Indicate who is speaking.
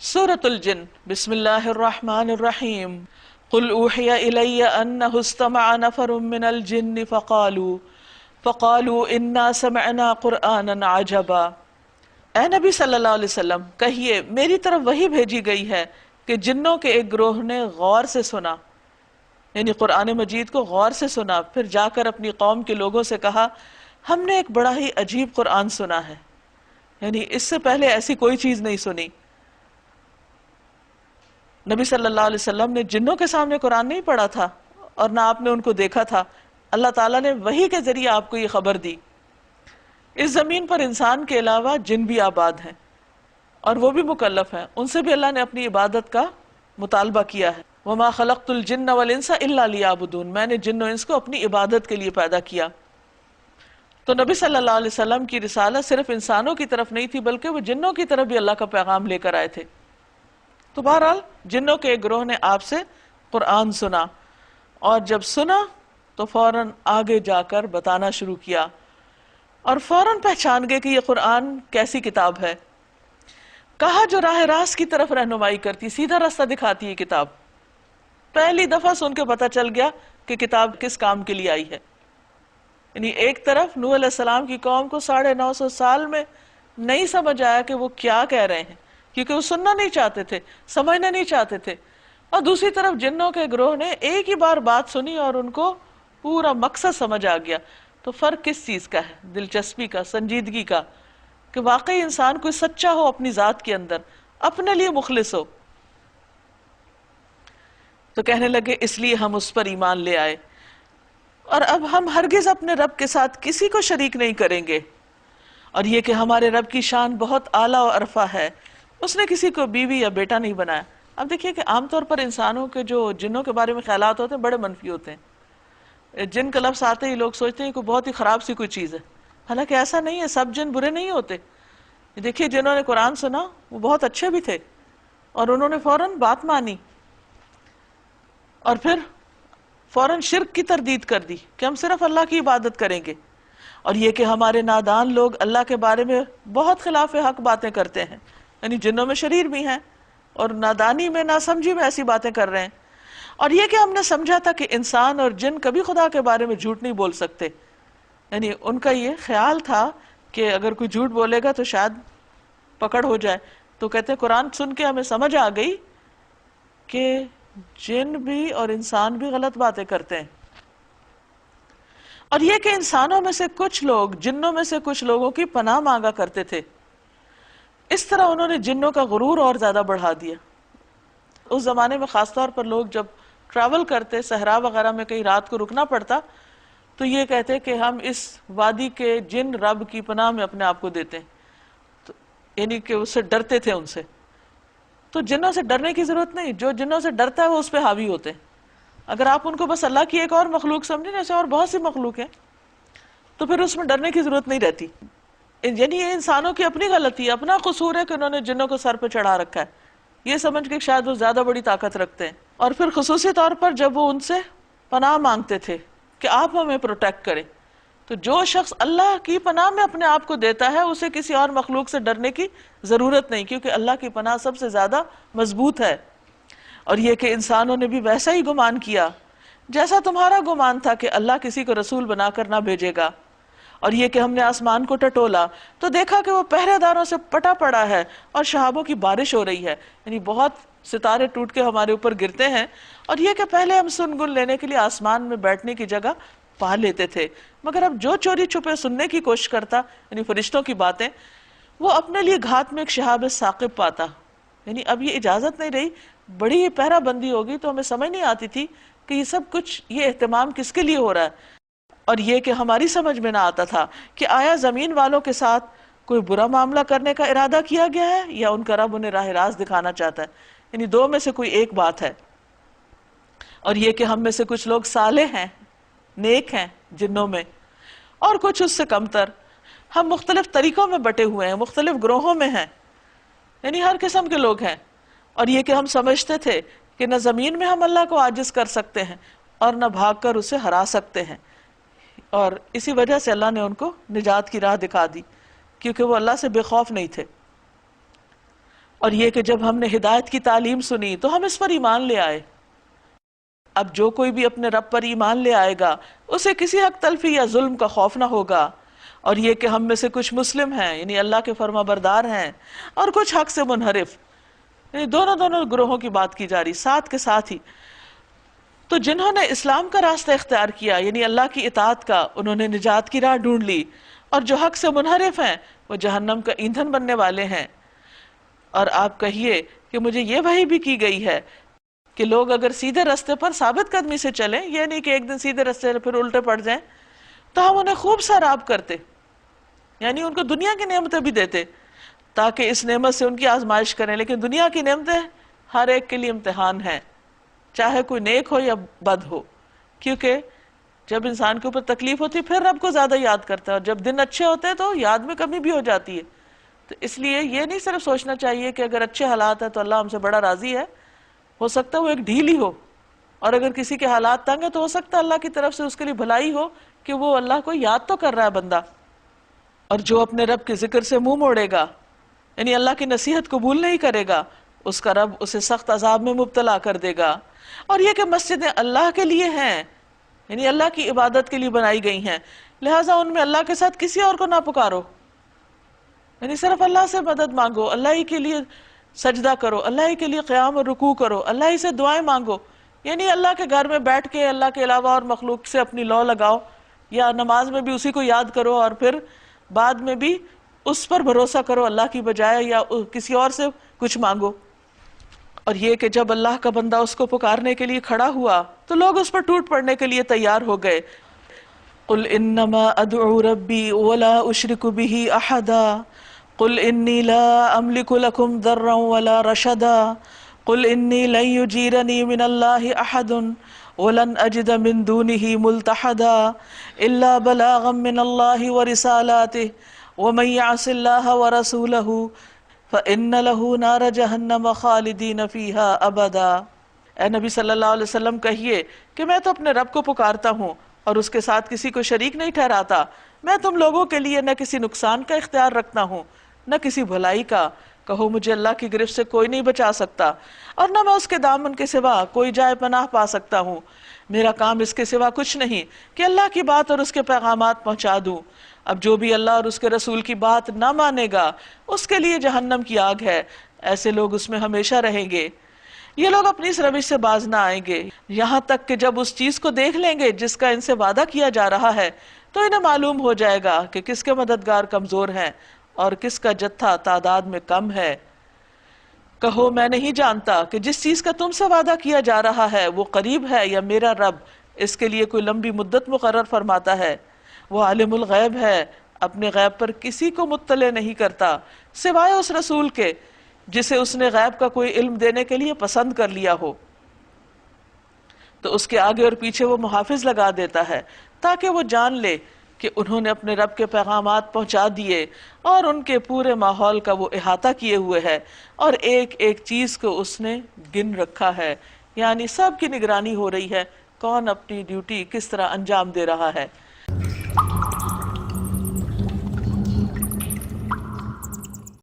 Speaker 1: سورة الجن بسم اللہ الرحمن الرحیم قل اوحی الی انہ استمع نفر من الجن فقالوا انا سمعنا قرآنا عجبا۔ اے نبی صلی اللہ علیہ وسلم کہیے میری طرف وحی بھیجی گئی ہے کہ جنوں کے ایک گروہ نے غور سے سنا، یعنی قرآن مجید کو غور سے سنا، پھر جا کر اپنی قوم کے لوگوں سے کہا ہم نے ایک بڑا ہی عجیب قرآن سنا ہے، یعنی اس سے پہلے ایسی کوئی چیز نہیں سنی۔ نبی صلی اللہ علیہ وسلم نے جنوں کے سامنے قرآن نہیں پڑھا تھا اور نہ آپ نے ان کو دیکھا تھا، اللہ تعالیٰ نے وحی کے ذریعے آپ کو یہ خبر دی۔ اس زمین پر انسان کے علاوہ جن بھی آباد ہیں اور وہ بھی مکلف ہیں، ان سے بھی اللہ نے اپنی عبادت کا مطالبہ کیا ہے۔ وَمَا خَلَقْتُ الْجِنَّ وَالْإِنسَ إِلَّا لِيَعْبُدُونَ، میں نے جن و انس کو اپنی عبادت کے لیے پیدا کیا۔ تو نبی صلی اللہ علیہ وسلم کی رسالت صرف انسانوں کی طرف نہیں تھی بلکہ وہ جنوں کی طرف بھی اللہ کا پیغام لے کر آئے تھے۔ تو بہرحال جنوں کے ایک گروہ نے آپ سے قرآن سنا، اور جب سنا تو فوراً آگے جا کر بتانا شروع کیا، اور فوراً پہچان گئے کہ یہ قرآن کیسی کتاب ہے۔ کہا جو راہ راست کی طرف رہنمائی کرتی، سیدھا راستہ دکھاتی ہے کتاب۔ پہلی دفعہ سن کے پتہ چل گیا کہ کتاب کس کام کے لیے آئی ہے۔ یعنی ایک طرف نوح علیہ السلام کی قوم کو 950 سال میں نہیں سمجھ آیا کہ وہ کیا کہہ رہے ہیں، کیونکہ وہ سننا نہیں چاہتے تھے، سمجھنا نہیں چاہتے تھے، اور دوسری طرف جنوں کے گروہ نے ایک ہی بار بات سنی اور ان کو پورا مقصد سمجھ آ گیا۔ تو فرق کس چیز کا ہے؟ دلچسپی کا، سنجیدگی کا، کہ واقعی انسان کوئی سچا ہو اپنی ذات کے اندر، اپنے لیے مخلص ہو۔ تو کہنے لگے اس لیے ہم اس پر ایمان لے آئے، اور اب ہم ہرگز اپنے رب کے ساتھ کسی کو شریک نہیں کریں گے، اور یہ کہ ہمارے رب کی شان بہت اعلیٰ و عرفہ ہے، اس نے کسی کو بیوی یا بیٹا نہیں بنایا۔ اب دیکھیے کہ عام طور پر انسانوں کے جو جنوں کے بارے میں خیالات ہوتے ہیں بڑے منفی ہوتے ہیں۔ جن کا لفظ آتے ہی لوگ سوچتے ہیں کہ بہت ہی خراب سی کوئی چیز ہے، حالانکہ ایسا نہیں ہے، سب جن برے نہیں ہوتے۔ دیکھیے جنہوں نے قرآن سنا وہ بہت اچھے بھی تھے، اور انہوں نے فوراً بات مانی اور پھر فوراً شرک کی تردید کر دی کہ ہم صرف اللہ کی عبادت کریں گے، اور یہ کہ ہمارے نادان لوگ اللہ کے بارے میں بہت خلاف حق باتیں کرتے ہیں، یعنی جنوں میں شریر بھی ہیں اور نادانی میں ناسمجھی میں ایسی باتیں کر رہے ہیں، اور یہ کہ ہم نے سمجھا تھا کہ انسان اور جن کبھی خدا کے بارے میں جھوٹ نہیں بول سکتے، یعنی ان کا یہ خیال تھا کہ اگر کوئی جھوٹ بولے گا تو شاید پکڑ ہو جائے۔ تو کہتے ہیں قرآن سن کے ہمیں سمجھ آ گئی کہ جن بھی اور انسان بھی غلط باتیں کرتے ہیں، اور یہ کہ انسانوں میں سے کچھ لوگ جنوں میں سے کچھ لوگوں کی پناہ مانگا کرتے تھے۔ اس طرح انہوں نے جنوں کا غرور اور زیادہ بڑھا دیا۔ اس زمانے میں خاص طور پر لوگ جب ٹریول کرتے، صحرا وغیرہ میں کہیں رات کو رکنا پڑتا، تو یہ کہتے کہ ہم اس وادی کے جن رب کی پناہ میں اپنے آپ کو دیتے ہیں، یعنی کہ اس سے ڈرتے تھے ان سے۔ تو جنوں سے ڈرنے کی ضرورت نہیں، جو جنوں سے ڈرتا ہے وہ اس پہ حاوی ہوتے ہیں۔ اگر آپ ان کو بس اللہ کی ایک اور مخلوق سمجھیں، جیسے اور بہت سی مخلوق ہیں، تو پھر اس میں ڈرنے کی ضرورت نہیں رہتی۔ یعنی یہ انسانوں کی اپنی غلطی ہے، اپنا قصور ہے کہ انہوں نے جنوں کو سر پہ چڑھا رکھا ہے، یہ سمجھ کے شاید وہ زیادہ بڑی طاقت رکھتے ہیں۔ اور پھر خصوصی طور پر جب وہ ان سے پناہ مانگتے تھے کہ آپ ہمیں پروٹیکٹ کریں، تو جو شخص اللہ کی پناہ میں اپنے آپ کو دیتا ہے اسے کسی اور مخلوق سے ڈرنے کی ضرورت نہیں، کیونکہ اللہ کی پناہ سب سے زیادہ مضبوط ہے۔ اور یہ کہ انسانوں نے بھی ویسا ہی گمان کیا جیسا تمہارا گمان تھا کہ اللہ کسی کو رسول بنا کر نہ بھیجے گا، اور یہ کہ ہم نے آسمان کو ٹٹولا تو دیکھا کہ وہ پہرے داروں سے پٹا پڑا ہے اور شہابوں کی بارش ہو رہی ہے، یعنی بہت ستارے ٹوٹ کے ہمارے اوپر گرتے ہیں، اور یہ کہ پہلے ہم سن گن لینے کے لیے آسمان میں بیٹھنے کی جگہ پا لیتے تھے، مگر اب جو چوری چھپے سننے کی کوشش کرتا، یعنی فرشتوں کی باتیں، وہ اپنے لیے گھات میں ایک شہاب ثاقب پاتا۔ یعنی اب یہ اجازت نہیں رہی، بڑی پہرہ بندی ہوگی تو ہمیں سمجھ نہیں آتی تھی کہ یہ سب کچھ، یہ اہتمام کس کے لیے ہو رہا ہے، اور یہ کہ ہماری سمجھ میں نہ آتا تھا کہ آیا زمین والوں کے ساتھ کوئی برا معاملہ کرنے کا ارادہ کیا گیا ہے یا ان کا رب انہیں راہ راست دکھانا چاہتا ہے، یعنی دو میں سے کوئی ایک بات ہے۔ اور یہ کہ ہم میں سے کچھ لوگ صالح ہیں، نیک ہیں جنوں میں، اور کچھ اس سے کمتر۔ ہم مختلف طریقوں میں بٹے ہوئے ہیں، مختلف گروہوں میں ہیں، یعنی ہر قسم کے لوگ ہیں۔ اور یہ کہ ہم سمجھتے تھے کہ نہ زمین میں ہم اللہ کو عاجز کر سکتے ہیں اور نہ بھاگ کر اسے ہرا سکتے ہیں، اور اسی وجہ سے اللہ نے ان کو نجات کی راہ دکھا دی، کیونکہ وہ اللہ سے بے خوف نہیں تھے۔ اور یہ کہ جب ہم نے ہدایت کی تعلیم سنی تو ہم اس پر ایمان لے آئے۔ اب جو کوئی بھی اپنے رب پر ایمان لے آئے گا اسے کسی حق تلفی یا ظلم کا خوف نہ ہوگا، اور یہ کہ ہم میں سے کچھ مسلم ہیں یعنی اللہ کے فرما بردار ہیں، اور کچھ حق سے منحرف، یعنی دونوں گروہوں کی بات کی جا رہی ساتھ کے ساتھ ہی۔ تو جنہوں نے اسلام کا راستہ اختیار کیا یعنی اللہ کی اطاعت کا، انہوں نے نجات کی راہ ڈھونڈ لی، اور جو حق سے منحرف ہیں وہ جہنم کا ایندھن بننے والے ہیں۔ اور آپ کہیے کہ مجھے یہ وحی بھی کی گئی ہے کہ لوگ اگر سیدھے راستے پر ثابت قدمی سے چلیں، یہ نہیں کہ ایک دن سیدھے راستے پھر الٹے پڑ جائیں، تو ہم انہیں خوب سراب کرتے، یعنی ان کو دنیا کی نعمتیں بھی دیتے تاکہ اس نعمت سے ان کی آزمائش کریں۔ لیکن دنیا کی نعمتیں ہر ایک کے لیے امتحان ہیں، چاہے کوئی نیک ہو یا بد ہو، کیونکہ جب انسان کے اوپر تکلیف ہوتی ہے پھر رب کو زیادہ یاد کرتا ہے، اور جب دن اچھے ہوتے ہیں تو یاد میں کمی بھی ہو جاتی ہے۔ تو اس لیے یہ نہیں صرف سوچنا چاہیے کہ اگر اچھے حالات ہیں تو اللہ ہم سے بڑا راضی ہے، ہو سکتا ہے وہ ایک ڈھیل ہی ہو، اور اگر کسی کے حالات تنگ ہیں تو ہو سکتا ہے اللہ کی طرف سے اس کے لیے بھلائی ہو کہ وہ اللہ کو یاد تو کر رہا ہے بندہ۔ اور جو اپنے رب کے ذکر سے منہ موڑے گا یعنی اللہ کی نصیحت قبول نہیں کرے گا، اس کا رب اسے سخت عذاب میں مبتلا کر دے گا۔ اور یہ کہ مسجدیں اللہ کے لیے ہیں یعنی اللہ کی عبادت کے لیے بنائی گئی ہیں، لہٰذا ان میں اللہ کے ساتھ کسی اور کو نہ پکارو، یعنی صرف اللہ سے مدد مانگو، اللہ ہی کے لیے سجدہ کرو، اللہ ہی کے لیے قیام اور رکوع کرو، اللہ ہی سے دعائیں مانگو، یعنی اللہ کے گھر میں بیٹھ کے اللہ کے علاوہ اور مخلوق سے اپنی لو لگاؤ، یا نماز میں بھی اسی کو یاد کرو اور پھر بعد میں بھی اس پر بھروسہ کرو اللہ کی بجائے، یا کسی اور سے کچھ مانگو۔ اور یہ کہ جب اللہ کا بندہ اس کو پکارنے کے لیے کھڑا ہوا تو لوگ اس پر ٹوٹ پڑنے کے لیے تیار ہو گئے۔ قل انما ادعو ربی ولا اشرک به احدا قل انی لا املک لکم ضرا ولا رشدا قل انی لن یجیرنی من اللہ احد ولن اجد من دونه ملتحدا الا بلاغا من اللہ ورسالاته ومن يعص الله ورسوله فإن له نار جہنم خالدین فیہا ابدا۔ اے نبی صلی اللہ علیہ وسلم کہیے کہ میں تو اپنے رب کو پکارتا ہوں اور اس کے ساتھ کسی کو شریک نہیں ٹھہراتا، میں تم لوگوں کے لیے نہ کسی نقصان کا اختیار رکھتا ہوں نہ کسی بھلائی کا۔ کہو مجھے اللہ کی گرفت سے کوئی نہیں بچا سکتا، اور نہ میں اس کے دامن کے سوا کوئی جائے پناہ پا سکتا ہوں۔ میرا کام اس کے سوا کچھ نہیں کہ اللہ کی بات اور اس کے پیغامات پہنچا دوں۔ اب جو بھی اللہ اور اس کے رسول کی بات نہ مانے گا اس کے لیے جہنم کی آگ ہے، ایسے لوگ اس میں ہمیشہ رہیں گے۔ یہ لوگ اپنی اس روش سے باز نہ آئیں گے یہاں تک کہ جب اس چیز کو دیکھ لیں گے جس کا ان سے وعدہ کیا جا رہا ہے تو انہیں معلوم ہو جائے گا کہ کس کے مددگار کمزور ہیں اور کس کا جتھا تعداد میں کم ہے۔ کہو میں نہیں جانتا کہ جس چیز کا تم سے وعدہ کیا جا رہا ہے وہ قریب ہے یا میرا رب اس کے لیے کوئی لمبی مدت مقرر فرماتا ہے۔ وہ عالم الغیب ہے، اپنے غیب پر کسی کو مطلع نہیں کرتا سوائے اس رسول کے جسے اس نے غیب کا کوئی علم دینے کے لیے پسند کر لیا ہو، تو اس کے آگے اور پیچھے وہ محافظ لگا دیتا ہے تاکہ وہ جان لے کہ انہوں نے اپنے رب کے پیغامات پہنچا دیے اور ان کے پورے ماحول کا وہ احاطہ کیے ہوئے ہے، اور ایک ایک چیز کو اس نے گن رکھا ہے، یعنی سب کی نگرانی ہو رہی ہے کون اپنی ڈیوٹی کس طرح انجام دے رہا ہے۔